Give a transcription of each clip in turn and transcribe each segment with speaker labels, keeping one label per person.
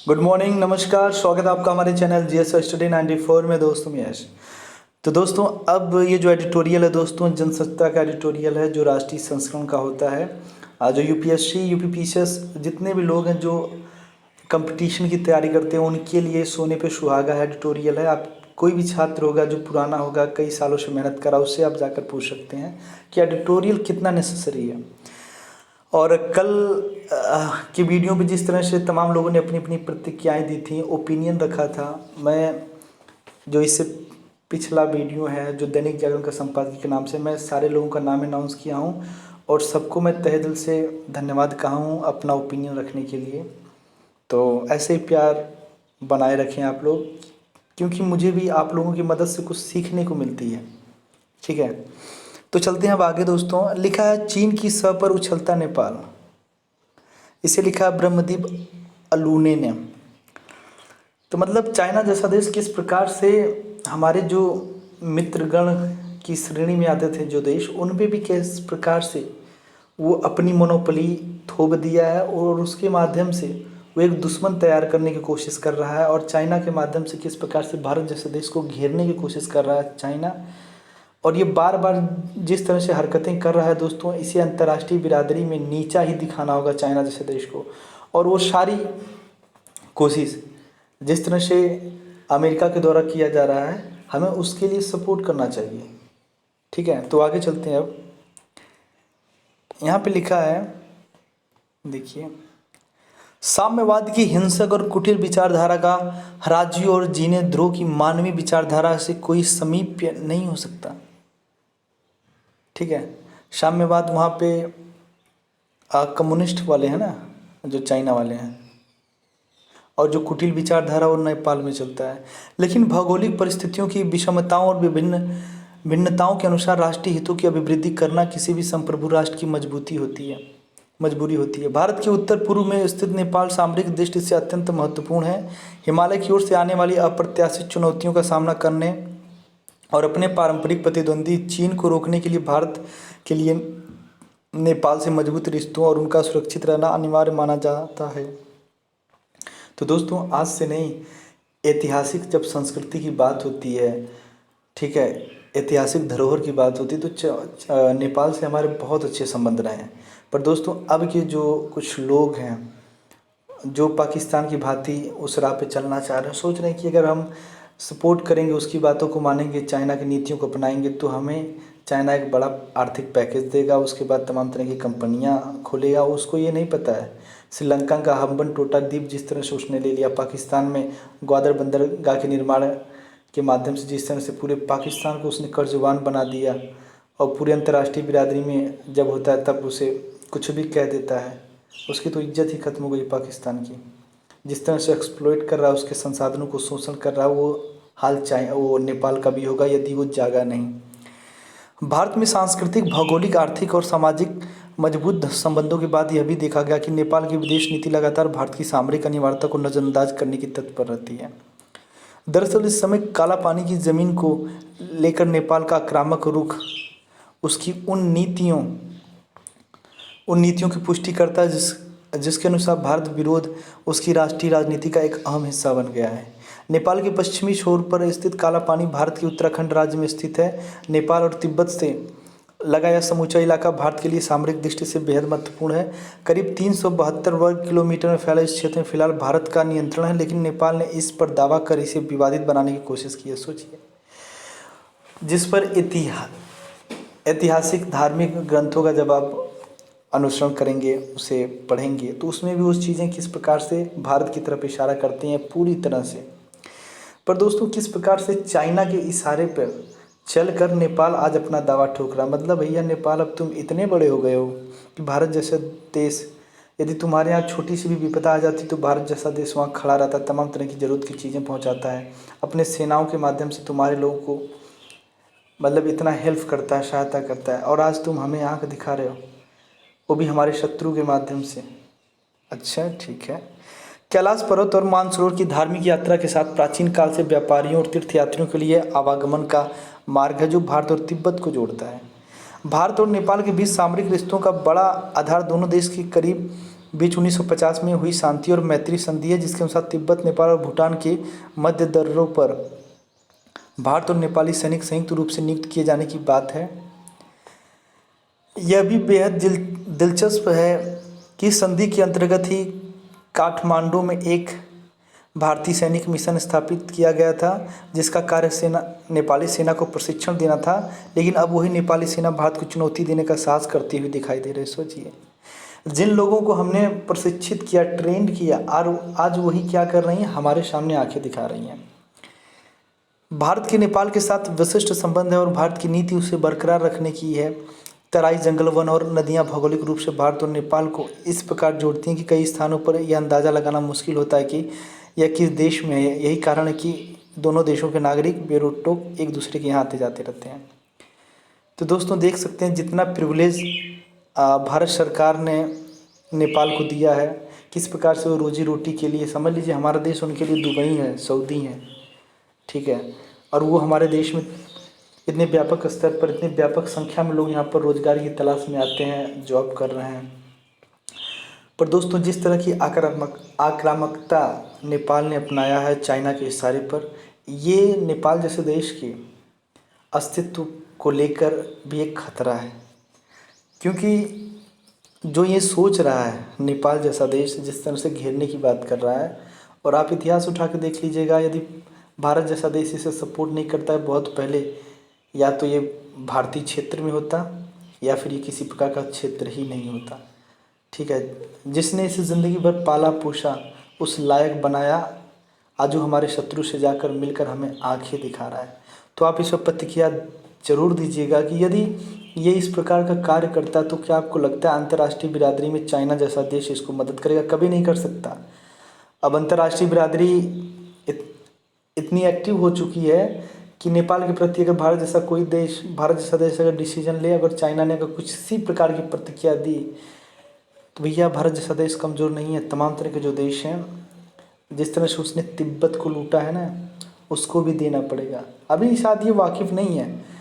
Speaker 1: Good morning, नमस्कार। स्वागत है आपका हमारे चैनल जीएस स्टडी 94 में। दोस्तों मैं यश। तो दोस्तों अब ये जो एडिटोरियल है दोस्तों, जनसत्ता का एडिटोरियल है जो राष्ट्रीय संस्करण का होता है। जो यूपीएससी यूपीपीसीएस जितने भी लोग हैं जो कंपटीशन की तैयारी करते हैं उनके लिए सोने पे सुहागा है एडिटोरियल है। आप कोई भी छात्र होगा जो पुराना होगा, कई सालों से मेहनत करा, उससे आप जाकर पूछ सकते हैं कि एडिटोरियल कितना नेसेसरी है। और कल की वीडियो में जिस तरह से तमाम लोगों ने अपनी अपनी प्रतिक्रियाएं दी थी, ओपिनियन रखा था, मैं जो इससे पिछला वीडियो है जो दैनिक जागरण का संपादक के नाम से, मैं सारे लोगों का नाम अनाउंस किया हूं और सबको मैं तहे दिल से धन्यवाद कहा हूं अपना ओपिनियन रखने के लिए। तो ऐसे ही प्यार बनाए रखें आप लोग, क्योंकि मुझे भी आप लोगों की मदद से कुछ सीखने को मिलती है। ठीक है, तो चलते हैं अब आगे दोस्तों। लिखा है चीन की सह पर उछलता नेपाल, इसे लिखा है ब्रह्मदीप अलूने ने। तो मतलब चाइना जैसा देश किस प्रकार से हमारे जो मित्रगण की श्रेणी में आते थे जो देश, उन पे भी किस प्रकार से वो अपनी मोनोपोली थोप दिया है और उसके माध्यम से वो एक दुश्मन तैयार करने की कोशिश कर रहा है। और चाइना के माध्यम से किस प्रकार से भारत जैसे देश को घेरने की कोशिश कर रहा है चाइना। और ये बार बार जिस तरह से हरकतें कर रहा है दोस्तों, इसे अंतर्राष्ट्रीय बिरादरी में नीचा ही दिखाना होगा चाइना जैसे देश को। और वो सारी कोशिश जिस तरह से अमेरिका के द्वारा किया जा रहा है, हमें उसके लिए सपोर्ट करना चाहिए। ठीक है, तो आगे चलते हैं। अब यहाँ पे लिखा है, देखिए, साम्यवाद की हिंसक और कुटिल विचारधारा का राज्यों और जीने द्रोह की मानवीय विचारधारा से कोई समीप्य नहीं हो सकता। ठीक है, साम्यवाद वहाँ पे कम्युनिस्ट वाले हैं ना, जो चाइना वाले हैं, और जो कुटिल विचारधारा वो नेपाल में चलता है। लेकिन भौगोलिक परिस्थितियों की विषमताओं और विभिन्न भिन्नताओं के अनुसार राष्ट्रीय हितों की अभिवृद्धि करना किसी भी संप्रभु राष्ट्र की मजबूरी होती है। भारत के उत्तर पूर्व में स्थित नेपाल सामरिक दृष्टि से अत्यंत महत्वपूर्ण है। हिमालय की ओर से आने वाली अप्रत्याशित चुनौतियों का सामना करने और अपने पारंपरिक प्रतिद्वंदी चीन को रोकने के लिए भारत के लिए नेपाल से मजबूत रिश्तों और उनका सुरक्षित रहना अनिवार्य माना जाता है। तो दोस्तों आज से नहीं, ऐतिहासिक जब संस्कृति की बात होती है, ठीक है, ऐतिहासिक धरोहर की बात होती है, तो नेपाल से हमारे बहुत अच्छे संबंध रहे हैं। पर दोस्तों अब के जो कुछ लोग हैं जो पाकिस्तान की भांति उस राह पे चलना चाह रहे हैं, सोच रहे हैं कि अगर हम सपोर्ट करेंगे, उसकी बातों को मानेंगे, चाइना की नीतियों को अपनाएंगे, तो हमें चाइना एक बड़ा आर्थिक पैकेज देगा, उसके बाद तमाम तरह की कंपनियां खोलेगा। उसको ये नहीं पता है श्रीलंका का हम्बन टोटा द्वीप जिस तरह से उसने ले लिया, पाकिस्तान में ग्वादर बंदरगाह के निर्माण के माध्यम से जिस तरह से पूरे पाकिस्तान को उसने कर्जवान बना दिया, और पूरे अंतर्राष्ट्रीय बिरादरी में जब होता है तब उसे कुछ भी कह देता है, उसकी तो इज्जत ही खत्म हो गई पाकिस्तान की। जिस तरह से एक्सप्लॉइट कर रहा है, उसके संसाधनों को शोषण कर रहा है, वो हाल वो नेपाल का भी होगा यदि वो जागा नहीं। भारत में सांस्कृतिक, भौगोलिक, आर्थिक और सामाजिक मजबूत संबंधों के बाद यह भी देखा गया कि नेपाल की विदेश नीति लगातार भारत की सामरिक अनिवार्यता को नज़रअंदाज करने की तत्पर रहती है। दरअसल इस समय काला पानी की ज़मीन को लेकर नेपाल का आक्रामक रुख उसकी उन नीतियों की पुष्टि करता है जिसके अनुसार भारत विरोध उसकी राष्ट्रीय राजनीति का एक अहम हिस्सा बन गया है। नेपाल के पश्चिमी छोर पर स्थित काला पानी भारत के उत्तराखंड राज्य में स्थित है। नेपाल और तिब्बत से लगा यह समूचा इलाका भारत के लिए सामरिक दृष्टि से बेहद महत्वपूर्ण है। करीब 372 वर्ग किलोमीटर में फैला इस क्षेत्र में फिलहाल भारत का नियंत्रण है, लेकिन नेपाल ने इस पर दावा कर इसे विवादित बनाने की कोशिश की है। सोचिए, जिस पर ऐतिहासिक धार्मिक ग्रंथों का जब आप अनुसरण करेंगे, उसे पढ़ेंगे, तो उसमें भी उस चीज़ें किस प्रकार से भारत की तरफ इशारा करती हैं पूरी तरह से। पर दोस्तों किस प्रकार से चाइना के इशारे पर चलकर नेपाल आज अपना दावा ठोक रहा। मतलब भैया नेपाल, अब तुम इतने बड़े हो गए हो कि भारत जैसा देश, यदि तुम्हारे यहाँ छोटी सी भी विपदा आ जाती तो भारत जैसा देश वहाँ खड़ा रहता, तमाम तरह की ज़रूरत की चीज़ें पहुँचाता है, अपने सेनाओं के माध्यम से तुम्हारे लोगों को मतलब इतना हेल्प करता है, सहायता करता है। और आज तुम हमें आँख दिखा रहे हो, वो भी हमारे शत्रु के माध्यम से। अच्छा ठीक है। कैलाश पर्वत और मानसरोवर की धार्मिक यात्रा के साथ प्राचीन काल से व्यापारियों और तीर्थयात्रियों के लिए आवागमन का मार्ग है जो भारत और तिब्बत को जोड़ता है। भारत और नेपाल के बीच सामरिक रिश्तों का बड़ा आधार दोनों देश के करीब बीच 1950 में हुई शांति और मैत्री संधि है, जिसके अनुसार तिब्बत, नेपाल और भूटान के मध्य दर्रों पर भारत और नेपाली सैनिक संयुक्त रूप से नियुक्त किए जाने की बात है। यह भी बेहद दिलचस्प है कि संधि के अंतर्गत ही काठमांडू में एक भारतीय सैनिक मिशन स्थापित किया गया था, जिसका कार्य नेपाली सेना को प्रशिक्षण देना था। लेकिन अब वही नेपाली सेना भारत को चुनौती देने का साहस करती हुई दिखाई दे रही है। सोचिए, जिन लोगों को हमने प्रशिक्षित किया, ट्रेंड किया, और आज वही क्या कर रही हैं, हमारे सामने आंखें दिखा रही हैं। भारत के नेपाल के साथ विशिष्ट संबंध है और भारत की नीति उसे बरकरार रखने की है। तराई, जंगल, वन और नदियां भौगोलिक रूप से भारत और नेपाल को इस प्रकार जोड़ती हैं कि कई स्थानों पर यह अंदाज़ा लगाना मुश्किल होता है कि यह किस देश में है। यही कारण है कि दोनों देशों के नागरिक बेरोक-टोक एक दूसरे के यहाँ आते जाते रहते हैं। तो दोस्तों, देख सकते हैं जितना प्रिविलेज भारत सरकार ने नेपाल को दिया है, किस प्रकार से वो रोजी रोटी के लिए, समझ लीजिए हमारा देश उनके लिए दुबई है, सऊदी है, ठीक है। और वो हमारे देश में इतने व्यापक स्तर पर, इतनी व्यापक संख्या में लोग यहाँ पर रोजगार की तलाश में आते हैं, जॉब कर रहे हैं। पर दोस्तों, जिस तरह की आक्रामकता नेपाल ने अपनाया है चाइना के इशारे पर, ये नेपाल जैसे देश के अस्तित्व को लेकर भी एक खतरा है। क्योंकि जो ये सोच रहा है नेपाल जैसा देश जिस तरह से घेरने की बात कर रहा है, और आप इतिहास उठा के देख लीजिएगा, यदि भारत जैसा देश इसे सपोर्ट नहीं करता है बहुत पहले, या तो ये भारतीय क्षेत्र में होता या फिर ये किसी प्रकार का क्षेत्र ही नहीं होता, ठीक है। जिसने इसे ज़िंदगी भर पाला पोसा, उस लायक बनाया, आज वो हमारे शत्रु से जाकर मिलकर हमें आंखें दिखा रहा है। तो आप इस पर प्रतिक्रिया जरूर दीजिएगा कि यदि ये इस प्रकार का कार्य करता है तो क्या आपको लगता है अंतर्राष्ट्रीय बिरादरी में चाइना जैसा देश इसको मदद करेगा? कभी नहीं कर सकता। अब अंतर्राष्ट्रीय बिरादरी इतनी एक्टिव हो चुकी है कि नेपाल के प्रति अगर भारत जैसा देश अगर डिसीजन ले, अगर चाइना ने अगर कुछ इसी प्रकार की प्रतिक्रिया दी, तो भैया भारत जैसा देश कमज़ोर नहीं है। तमाम तरह के जो देश हैं, जिस तरह से उसने तिब्बत को लूटा है ना, उसको भी देना पड़ेगा। अभी शायद ये वाकिफ़ नहीं है,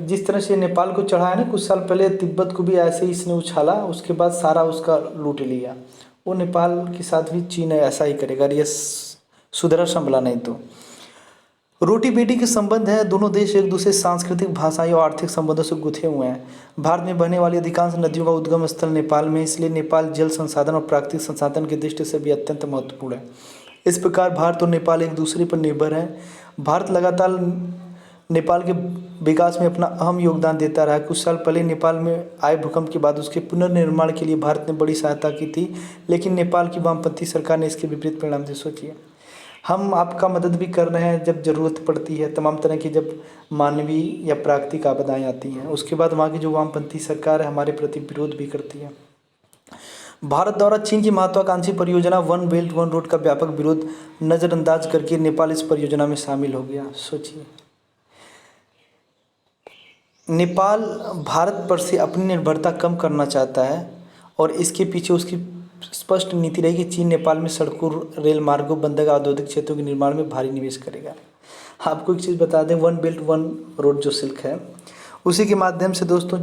Speaker 1: जिस तरह से नेपाल को चढ़ा है ना कुछ साल पहले, तिब्बत को भी ऐसे ही इसने उछाला, उसके बाद सारा उसका लूट लिया। वो नेपाल के साथ भी चीन ऐसा ही करेगा, ये सुधरा संभला नहीं। तो रोटी बेटी के संबंध है, दोनों देश एक दूसरे सांस्कृतिक, भाषाई और आर्थिक संबंधों से गुथे हुए हैं। भारत में बहने वाली अधिकांश नदियों का उद्गम स्थल नेपाल में, इसलिए नेपाल जल संसाधन और प्राकृतिक संसाधन की दृष्टि से भी अत्यंत महत्वपूर्ण है। इस प्रकार भारत और नेपाल एक दूसरे पर निर्भर हैं। भारत लगातार नेपाल के विकास में अपना अहम योगदान देता रहा है। कुछ साल पहले नेपाल में आए भूकंप के बाद उसके पुनर्निर्माण के लिए भारत ने बड़ी सहायता की थी, लेकिन नेपाल की वामपंथी सरकार ने इसके विपरीत परिणाम दिए। सोचिए, हम आपका मदद भी कर रहे हैं जब ज़रूरत पड़ती है, तमाम तरह की जब मानवीय या प्राकृतिक आपदाएँ आती हैं, उसके बाद वहाँ की जो वामपंथी सरकार है हमारे प्रति विरोध भी करती है। भारत द्वारा चीन की महत्वाकांक्षी परियोजना वन बेल्ट वन रोड का व्यापक विरोध नज़रअंदाज करके नेपाल इस परियोजना में शामिल हो गया। सोचिए, नेपाल भारत पर से अपनी निर्भरता कम करना चाहता है और इसके पीछे उसकी स्पष्ट नीति रही कि चीन नेपाल में सड़कों, रेल मार्गों, बंदरगाह, औद्योगिक क्षेत्रों के निर्माण में भारी निवेश करेगा। आपको एक चीज़ बता दें, वन बेल्ट वन रोड जो सिल्क है, उसी के माध्यम से दोस्तों,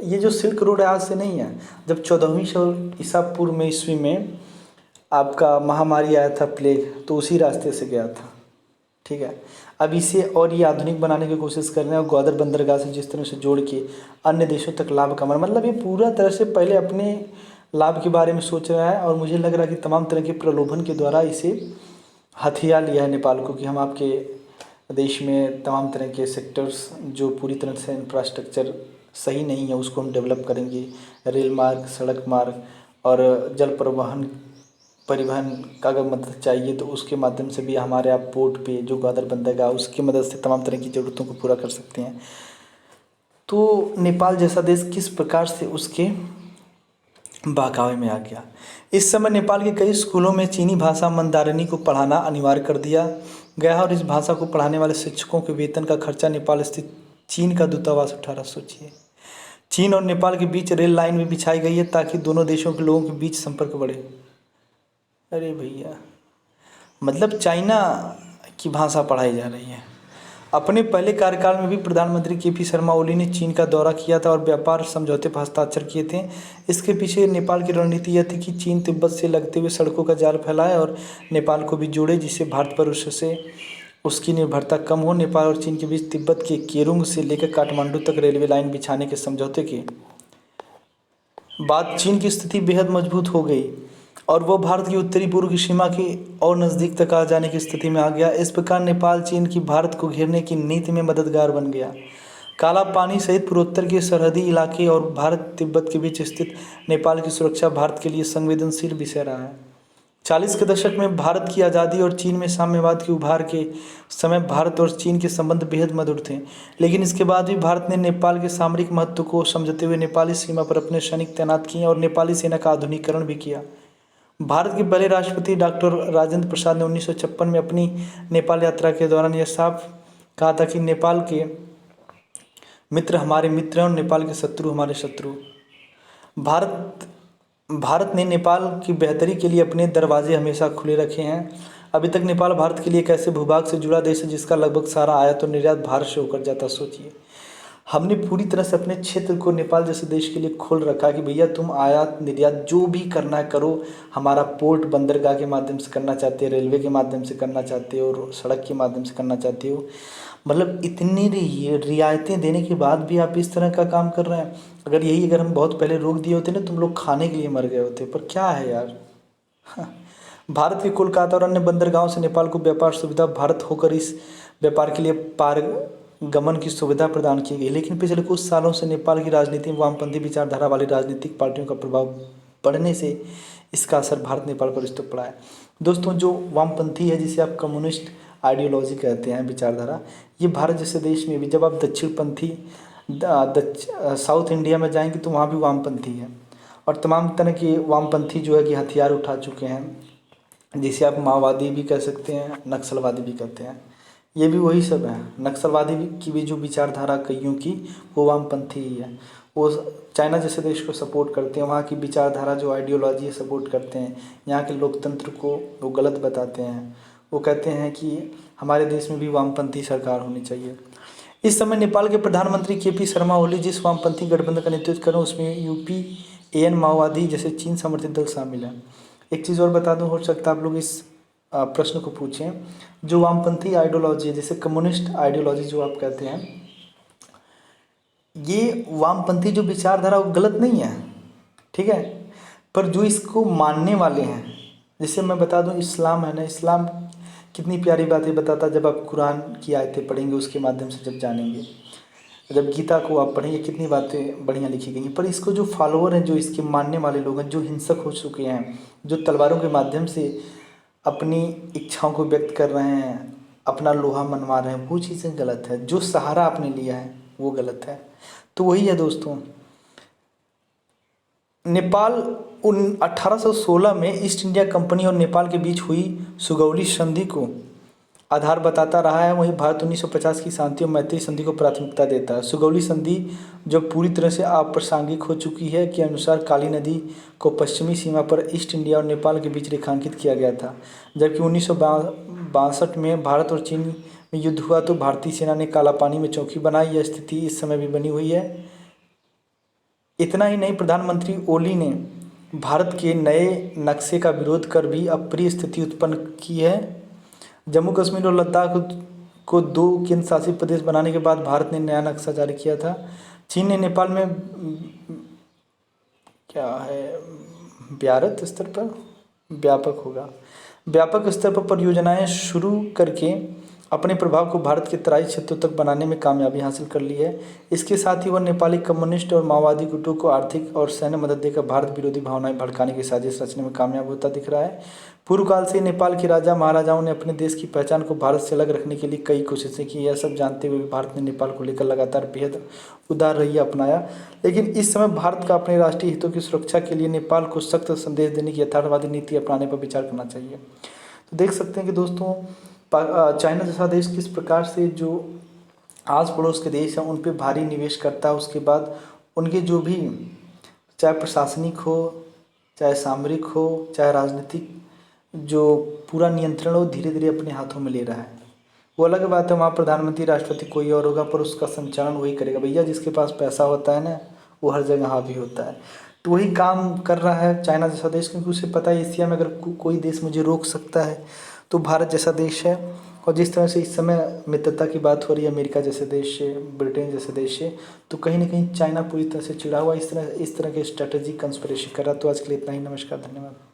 Speaker 1: ये जो सिल्क रोड आज से नहीं है, जब 14वीं सौ ईसा पूर्व में ईस्वी में आपका महामारी आया था प्लेग, तो उसी रास्ते से गया था, ठीक है। अब इसे और ये आधुनिक बनाने की कोशिश कर रहे हैं और ग्वादर बंदरगाह से जिस तरह से जोड़ के अन्य देशों तक लाभ कमाना, मतलब ये पूरा तरह से पहले अपने लाभ के बारे में सोच रहा है। और मुझे लग रहा है कि तमाम तरह के प्रलोभन के द्वारा इसे हथिया लिया है नेपाल को कि हम आपके देश में तमाम तरह के सेक्टर्स जो पूरी तरह से इंफ्रास्ट्रक्चर सही नहीं है उसको हम डेवलप करेंगे। रेल मार्ग, सड़क मार्ग और जल परिवहन का अगर मदद चाहिए तो उसके माध्यम से भी हमारे आप पोर्ट पे जो ग्वादर बंदरगाह, उसकी मदद से तमाम तरह की ज़रूरतों को पूरा कर सकते हैं। तो नेपाल जैसा देश किस प्रकार से उसके बहकावे में आ गया। इस समय नेपाल के कई स्कूलों में चीनी भाषा मंदारिनी को पढ़ाना अनिवार्य कर दिया गया है और इस भाषा को पढ़ाने वाले शिक्षकों के वेतन का खर्चा नेपाल स्थित चीन का दूतावास उठा रहा। सोचिए, चीन और नेपाल के बीच रेल लाइन भी बिछाई गई है ताकि दोनों देशों के लोगों के बीच संपर्क बढ़े। अरे भैया, मतलब चाइना की भाषा पढ़ाई जा रही है। अपने पहले कार्यकाल में भी प्रधानमंत्री केपी शर्मा ओली ने चीन का दौरा किया था और व्यापार समझौते पर हस्ताक्षर किए थे। इसके पीछे नेपाल की रणनीति यह थी कि चीन तिब्बत से लगते हुए सड़कों का जाल फैलाए और नेपाल को भी जोड़े, जिससे भारत पर उससे उसकी निर्भरता कम हो। नेपाल और चीन के बीच तिब्बत के केरुंग से लेकर काठमांडू तक रेलवे लाइन बिछाने के समझौते के बाद चीन की स्थिति बेहद मजबूत हो गई और वह भारत की उत्तरी पूर्व की सीमा के और नज़दीक तक आ जाने की स्थिति में आ गया। इस प्रकार नेपाल चीन की भारत को घेरने की नीति में मददगार बन गया। काला पानी सहित पूर्वोत्तर के सरहदी इलाके और भारत तिब्बत के बीच स्थित नेपाल की सुरक्षा भारत के लिए संवेदनशील विषय रहा है। 40 के दशक में भारत की आज़ादी और चीन में साम्यवाद के उभार के समय भारत और चीन के संबंध बेहद मधुर थे, लेकिन इसके बाद भी भारत ने नेपाल के सामरिक महत्व को समझते हुए नेपाली सीमा पर अपने सैनिक तैनात किए और नेपाली सेना का आधुनिकीकरण भी किया। भारत के पहले राष्ट्रपति डॉक्टर राजेंद्र प्रसाद ने 1956 में अपनी नेपाल यात्रा के दौरान यह साफ कहा था कि नेपाल के मित्र हमारे मित्र हैं और नेपाल के शत्रु हमारे शत्रु। भारत ने नेपाल की बेहतरी के लिए अपने दरवाजे हमेशा खुले रखे हैं। अभी तक नेपाल भारत के लिए एक ऐसे भूभाग से जुड़ा देश है जिसका लगभग सारा आयात और निर्यात भारत से होकर जाता। सोचिए, हमने पूरी तरह से अपने क्षेत्र को नेपाल जैसे देश के लिए खोल रखा है कि भैया तुम आयात निर्यात जो भी करना है करो। हमारा पोर्ट बंदरगाह के माध्यम से करना चाहते हो, रेलवे के माध्यम से करना चाहते हो और सड़क के माध्यम से करना चाहते हो। मतलब इतनी रियायतें देने के बाद भी आप इस तरह का काम कर रहे हैं। अगर हम बहुत पहले रोक दिए होते ना, तुम लोग खाने के लिए मर गए होते। पर क्या है यार, भारत के कोलकाता और अन्य बंदरगाहों से नेपाल को व्यापार सुविधा भारत होकर इस व्यापार के लिए पारगमन की सुविधा प्रदान की गई। लेकिन पिछले कुछ सालों से नेपाल की राजनीति में वामपंथी विचारधारा वाली राजनीतिक पार्टियों का प्रभाव बढ़ने से इसका असर भारत नेपाल पर इस तो पड़ा है। दोस्तों, जो वामपंथी है, जिसे आप कम्युनिस्ट आइडियोलॉजी कहते हैं, विचारधारा, ये भारत जैसे देश में भी, जब आप दक्षिणपंथी साउथ इंडिया में जाएंगे तो वहाँ भी वामपंथी है और तमाम तरह के वामपंथी जो है कि हथियार उठा चुके हैं, जिसे आप माओवादी भी कह सकते हैं, नक्सलवादी भी कहते हैं। ये भी वही सब है। नक्सलवादी की भी जो विचारधारा कईयों की, वो वामपंथी ही है। वो चाइना जैसे देश को सपोर्ट करते हैं, वहाँ की विचारधारा जो आइडियोलॉजी है सपोर्ट करते हैं, यहाँ के लोकतंत्र को वो गलत बताते हैं। वो कहते हैं कि हमारे देश में भी वामपंथी सरकार होनी चाहिए। इस समय नेपाल के प्रधानमंत्री केपी शर्मा ओली जिस वामपंथी गठबंधन का नेतृत्व कर रहे हैं, उसमें यूपीएन माओवादी जैसे चीन समर्थित दल शामिल हैं। एक चीज़ और बता दूं, हो सकता है आप लोग इस प्रश्न को पूछें, जो वामपंथी आइडियोलॉजी है, जैसे कम्युनिस्ट आइडियोलॉजी जो आप कहते हैं, ये वामपंथी जो विचारधारा वो गलत नहीं है, ठीक है, पर जो इसको मानने वाले हैं, जैसे मैं बता दूं इस्लाम है ना, इस्लाम कितनी प्यारी बातें बताता है। जब आप कुरान की आयतें पढ़ेंगे, उसके माध्यम से जब जानेंगे, जब गीता को आप पढ़ेंगे, कितनी बातें बढ़िया लिखी गई हैं। पर इसको जो फॉलोअर हैं, जो इसके मानने वाले लोग हैं, जो हिंसक हो चुके हैं, जो तलवारों के माध्यम से अपनी इच्छाओं को व्यक्त कर रहे हैं, अपना लोहा मनवा रहे हैं, वो चीज़ें गलत है। जो सहारा आपने लिया है वो गलत है। तो वही है दोस्तों, नेपाल 1816 में ईस्ट इंडिया कंपनी और नेपाल के बीच हुई सुगौली संधि को आधार बताता रहा है। वहीं भारत 1950 की शांति और मैत्री संधि को प्राथमिकता देता है। सुगौली संधि जो पूरी तरह से अप्रासंगिक हो चुकी है के अनुसार काली नदी को पश्चिमी सीमा पर ईस्ट इंडिया और नेपाल के बीच रेखांकित किया गया था। जबकि 1962 में भारत और चीन में युद्ध हुआ तो भारतीय सेना ने काला पानी में चौकी बनाई। यह स्थिति इस समय भी बनी हुई है। इतना ही नहीं, प्रधानमंत्री ओली ने भारत के नए नक्शे का विरोध कर भी अप्रिय स्थिति उत्पन्न की है। जम्मू कश्मीर और लद्दाख को 2 केंद्र शासित प्रदेश बनाने के बाद भारत ने नया नक्शा जारी किया था। चीन ने नेपाल में व्यापक स्तर पर परियोजनाएं शुरू करके अपने प्रभाव को भारत के तराई क्षेत्रों तक बनाने में कामयाबी हासिल कर ली है। इसके साथ ही वह नेपाली कम्युनिस्ट और माओवादी गुटों को आर्थिक और सैन्य मदद देकर भारत विरोधी भावनाएं भड़काने की साजिश रचने में कामयाब होता दिख रहा है। पूर्व काल से नेपाल के राजा महाराजाओं ने अपने देश की पहचान को भारत से अलग रखने के लिए कई कोशिशें की। यह सब जानते हुए भी भारत ने नेपाल को लेकर लगातार बेहद उदार रवैया अपनाया। लेकिन इस समय भारत का अपने राष्ट्रीय हितों की सुरक्षा के लिए नेपाल को सख्त संदेश देने की यथार्थवादी नीति अपनाने पर विचार करना चाहिए। तो देख सकते हैं कि दोस्तों, चाइना जैसा देश किस प्रकार से जो आस पड़ोस के देश हैं उन पे भारी निवेश करता है। उसके बाद उनके जो भी, चाहे प्रशासनिक हो, चाहे सामरिक हो, चाहे राजनीतिक, जो पूरा नियंत्रण हो धीरे धीरे अपने हाथों में ले रहा है। वो अलग बात है, वहाँ प्रधानमंत्री राष्ट्रपति कोई और होगा, पर उसका संचालन वही करेगा। भैया जिसके पास पैसा होता है ना, वो हर जगह हावी होता है। तो वही काम कर रहा है चाइना जैसा देश, क्योंकि उसे पता है एशिया में अगर कोई देश मुझे रोक सकता है तो भारत जैसा देश है। और जिस तरह से इस समय मित्रता की बात हो रही है अमेरिका जैसे देश से, ब्रिटेन जैसे देश से, तो कहीं ना कहीं चाइना पूरी तरह से चिढ़ा हुआ इस तरह के स्ट्रेटेजी कंस्पिरेसी कर रहा। तो आज के लिए इतना ही, नमस्कार, धन्यवाद।